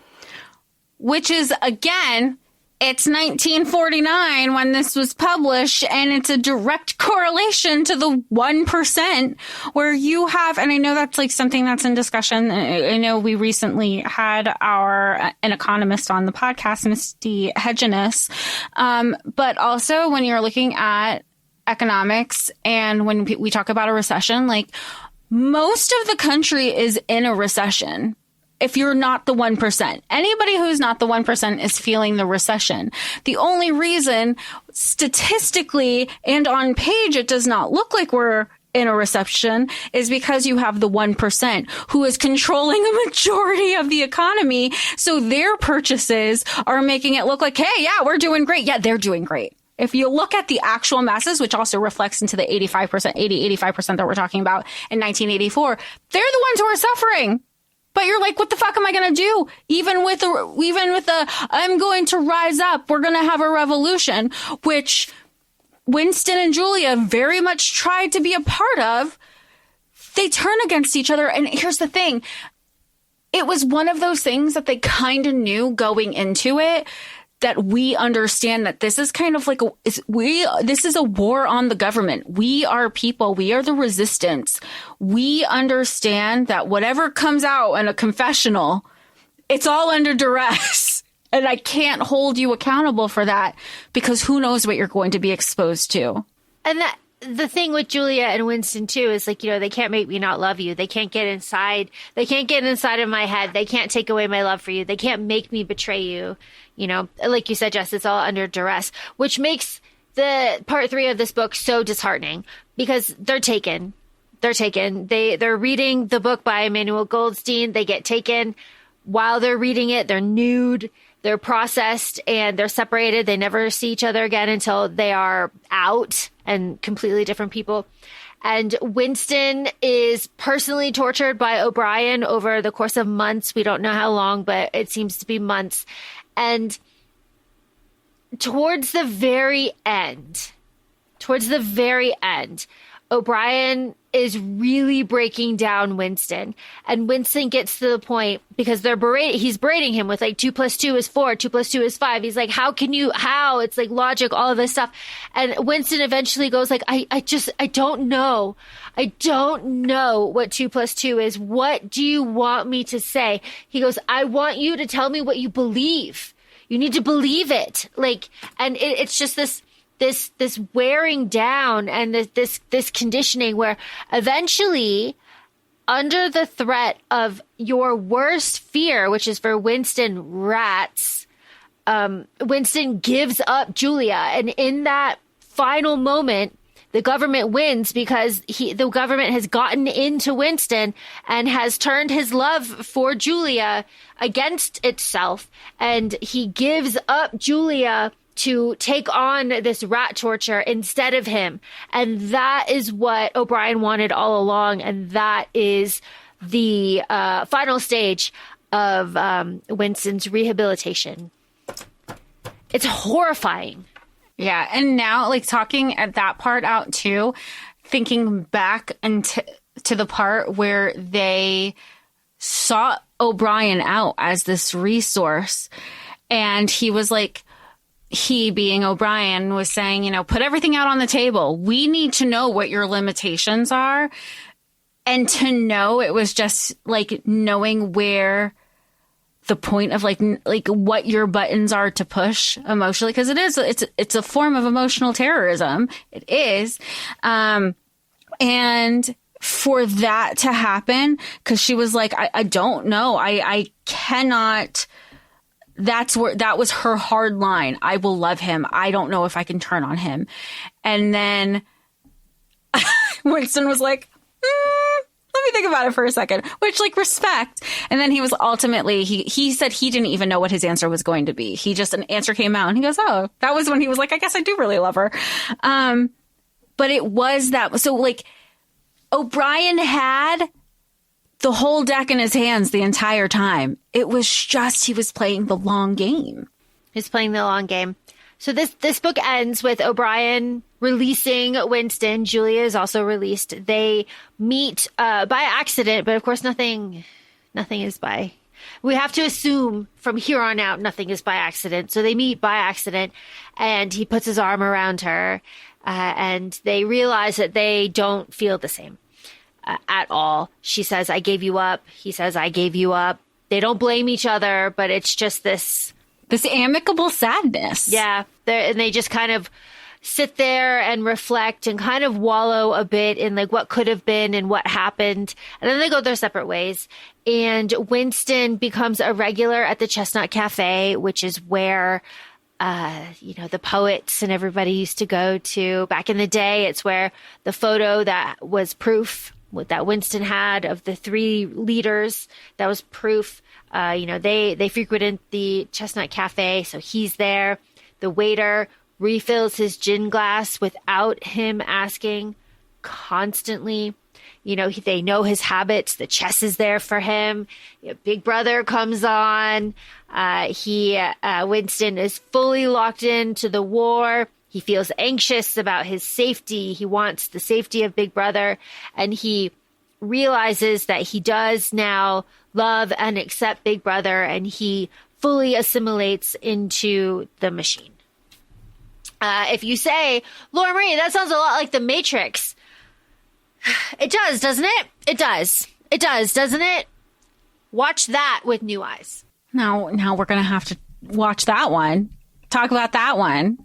Which is, again, it's 1949 when this was published, and it's a direct correlation to the 1% where you have, and I know that's, like, something that's in discussion. I know we recently had an economist on the podcast, Misty Hedgenes. But also when you're looking at economics and when we talk about a recession, like, most of the country is in a recession. If you're not the 1%, anybody who's not the 1% is feeling the recession. The only reason statistically and on page it does not look like we're in a recession is because you have the 1% who is controlling a majority of the economy. So their purchases are making it look like, hey, yeah, we're doing great. Yeah, they're doing great. If you look at the actual masses, which also reflects into the 85% that we're talking about in 1984, they're the ones who are suffering. But you're like, what the fuck am I going to do? Even with the, I'm going to rise up. We're going to have a revolution, which Winston and Julia very much tried to be a part of. They turn against each other. And here's the thing. It was one of those things that they kind of knew going into it, that we understand that this is kind of like this is a war on the government. We are people. We are the resistance. We understand that whatever comes out in a confessional, it's all under duress. And I can't hold you accountable for that because who knows what you're going to be exposed to. And that the thing with Julia and Winston too is like, they can't make me not love you. They can't get inside. They can't get inside of my head. They can't take away my love for you. They can't make me betray you. Like you said, Jess, it's all under duress, which makes the part 3 of this book so disheartening because they're taken. They're reading the book by Emmanuel Goldstein. They get taken while they're reading it. They're nude. They're processed and they're separated. They never see each other again until they are out and completely different people. And Winston is personally tortured by O'Brien over the course of months. We don't know how long, but it seems to be months. And towards the very end, O'Brien is really breaking down Winston. And Winston gets to the point because he's berating him with like 2 + 2 is 4, 2 + 2 is 5. He's like, how? It's like logic, all of this stuff. And Winston eventually goes like, I don't know. I don't know what 2 + 2 is. What do you want me to say? He goes, I want you to tell me what you believe. You need to believe it. And it's just this wearing down and this conditioning where eventually, under the threat of your worst fear, which is for Winston, rats, Winston gives up Julia. And in that final moment, the government wins because the government has gotten into Winston and has turned his love for Julia against itself. And he gives up Julia to take on this rat torture instead of him. And that is what O'Brien wanted all along. And that is the final stage of Winston's rehabilitation. It's horrifying. Yeah. And now, talking at that part out too, thinking back to the part where they sought O'Brien out as this resource. And he was like, he being O'Brien was saying, put everything out on the table. We need to know what your limitations are. And to know, it was just knowing where the point of what your buttons are to push emotionally. Cause it's a form of emotional terrorism. It is. And for that to happen, cause she was like, I don't know. I cannot. That was her hard line. I will love him. I don't know if I can turn on him. And then Winston was like, let me think about it for a second, which respect. And then he was ultimately, he said he didn't even know what his answer was going to be. An answer came out and he goes, oh, that was when he was like, I guess I do really love her. But it was that. So O'Brien had the whole deck in his hands the entire time. It was just, he was playing the long game. He's playing the long game. So this book ends with O'Brien releasing Winston. Julia is also released. They meet by accident, but of course nothing is by. We have to assume from here on out nothing is by accident. So they meet by accident, and he puts his arm around her, and they realize that they don't feel the same at all. She says, I gave you up. He says, I gave you up. They don't blame each other, but it's just this amicable sadness. Yeah. And they just kind of sit there and reflect and kind of wallow a bit in what could have been and what happened. And then they go their separate ways. And Winston becomes a regular at the Chestnut Cafe, which is where, the poets and everybody used to go to back in the day. It's where the photo that was proof that Winston had of the 3 leaders, that was proof. They frequented the Chestnut Cafe, so he's there. The waiter refills his gin glass without him asking, constantly. They know his habits. The chess is there for him. Big Brother comes on. Winston is fully locked into the war. He feels anxious about his safety. He wants the safety of Big Brother. And he realizes that he does now love and accept Big Brother. And he fully assimilates into the machine. If you say, Laura Marie, that sounds a lot like The Matrix. It does, doesn't it? It does. It does, doesn't it? Watch that with new eyes. Now we're going to have to watch that one. Talk about that one.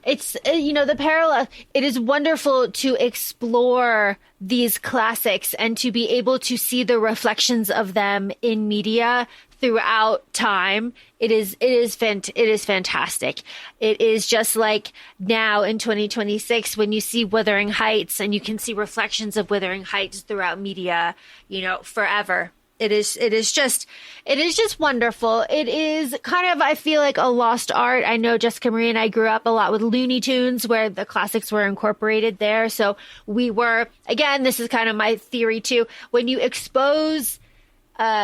It's, the parallel. It is wonderful to explore these classics and to be able to see the reflections of them in media throughout time. It is fantastic. It is just like now in 2026 when you see Wuthering Heights and you can see reflections of Wuthering Heights throughout media, forever. It is just wonderful. It is kind of, I feel like, a lost art. I know Jessica Marie and I grew up a lot with Looney Tunes where the classics were incorporated there. So we were, again, this is kind of my theory too. When you expose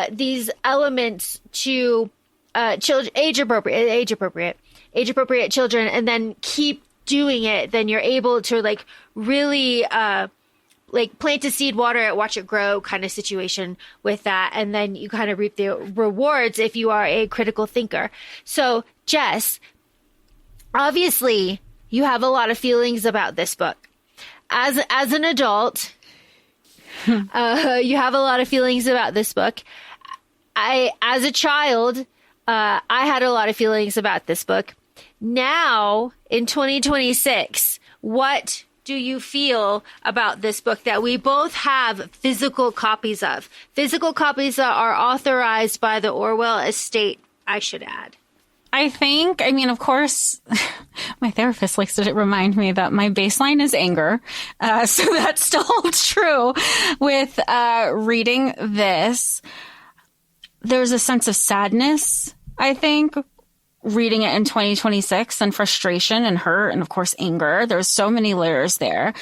these elements to children, age appropriate children, and then keep doing it, then you're able to really plant a seed, water it, watch it grow kind of situation with that. And then you kind of reap the rewards if you are a critical thinker. So Jess, obviously you have a lot of feelings about this book. As an adult, you have a lot of feelings about this book. As a child, I had a lot of feelings about this book. Now, in 2026, what do you feel about this book that we both have physical copies of? Physical copies that are authorized by the Orwell estate, I should add. Of course, my therapist likes to remind me that my baseline is anger. So that still holds true with reading this. There's a sense of sadness, I think, reading it in 2026, and frustration and hurt and, of course, anger. There's so many layers there.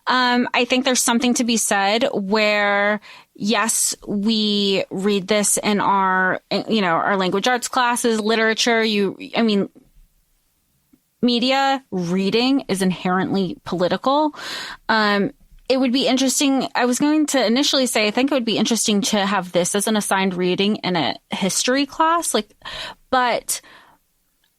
I think there's something to be said where, yes, we read this in our language arts classes, literature. Media reading is inherently political. It would be interesting. I was going to initially say, I think it would be interesting to have this as an assigned reading in a history class, but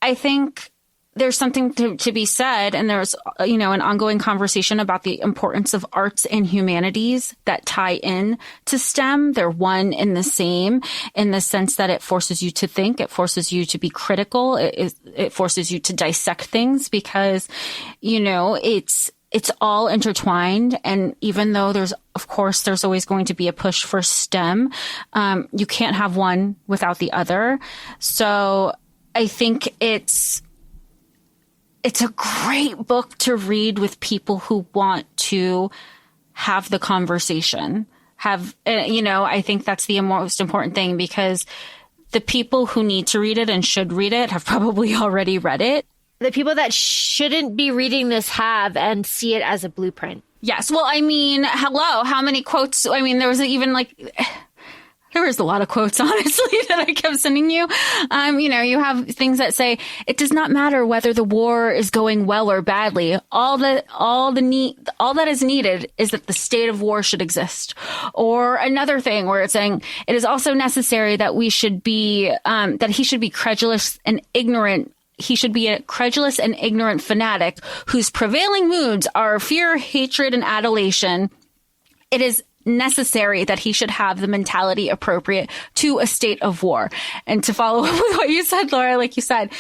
I think there's something to be said, and there's, an ongoing conversation about the importance of arts and humanities that tie in to STEM. They're one and the same in the sense that it forces you to think, it forces you to be critical, it forces you to dissect things because, it's all intertwined. And even though there's always going to be a push for STEM, you can't have one without the other. So I think it's a great book to read with people who want to have the conversation. I think that's the most important thing, because the people who need to read it and should read it have probably already read it. The people that shouldn't be reading this have and see it as a blueprint. Yes. Well, hello, how many quotes? There was even there was a lot of quotes, honestly, that I kept sending you. You have things that say, it does not matter whether the war is going well or badly. All that is needed is that the state of war should exist. Or another thing where it's saying, it is also necessary that he should be credulous and ignorant. He should be a credulous and ignorant fanatic whose prevailing moods are fear, hatred, and adulation. It is necessary that he should have the mentality appropriate to a state of war. And to follow up with what you said, Laura, like you said,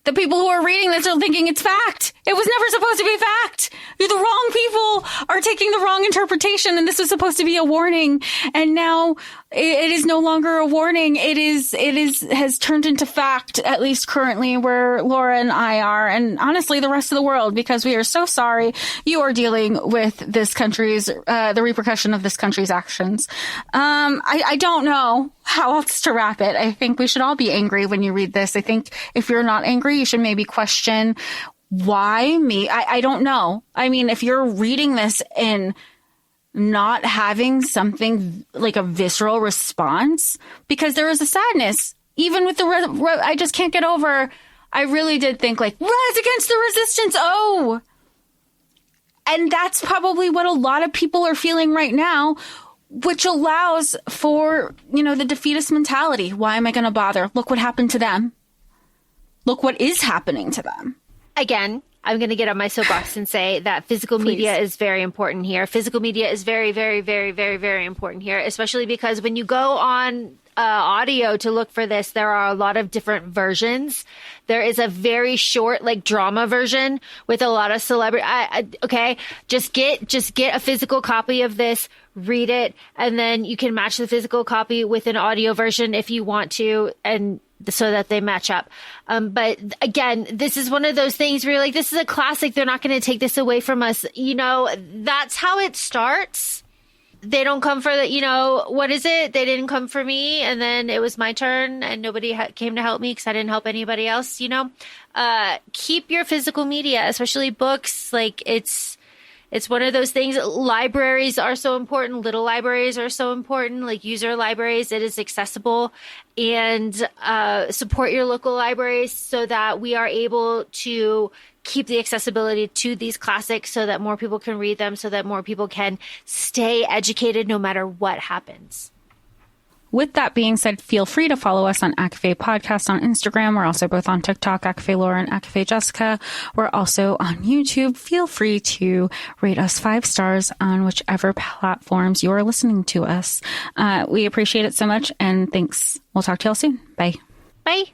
the people who are reading this are thinking it's fact. It was never supposed to be fact. The wrong people are taking the wrong interpretation, and this was supposed to be a warning. And now it is no longer a warning. It has turned into fact, at least currently where Laura and I are, and honestly the rest of the world, because we are so sorry you are dealing with this country's, the repercussion of this country's actions. I don't know how else to wrap it. I think we should all be angry when you read this. I think if you're not angry, you should maybe question, why me? I don't know. If you're reading this and not having something like a visceral response, because there is a sadness, even with I just can't get over. I really did think rise against the resistance. Oh, and that's probably what a lot of people are feeling right now which allows for, the defeatist mentality. Why am I going to bother? Look what happened to them. Look what is happening to them. Again, I'm going to get on my soapbox and say that physical media is very important here. Physical media is very, very, very, very, very important here, especially because when you go on audio to look for this, there are a lot of different versions. There is a very short, drama version with a lot of celebrity. Okay, just get a physical copy of this, read it, and then you can match the physical copy with an audio version if you want to, and so that they match up. But again, this is one of those things where you're like, this is a classic. They're not going to take this away from us. That's how it starts. They don't come for the, what is it? They didn't come for me. And then it was my turn and nobody came to help me because I didn't help anybody else. Keep your physical media, especially books. It's one of those things. Libraries are so important. Little libraries are so important, like user libraries. It is accessible, and support your local libraries so that we are able to keep the accessibility to these classics so that more people can read them, so that more people can stay educated no matter what happens. With that being said, feel free to follow us on ACOFAE Podcast on Instagram. We're also both on TikTok, ACOFAE Laura and ACOFAE Jessica. We're also on YouTube. Feel free to rate us 5 stars on whichever platforms you are listening to us. We appreciate it so much, and thanks. We'll talk to y'all soon. Bye. Bye.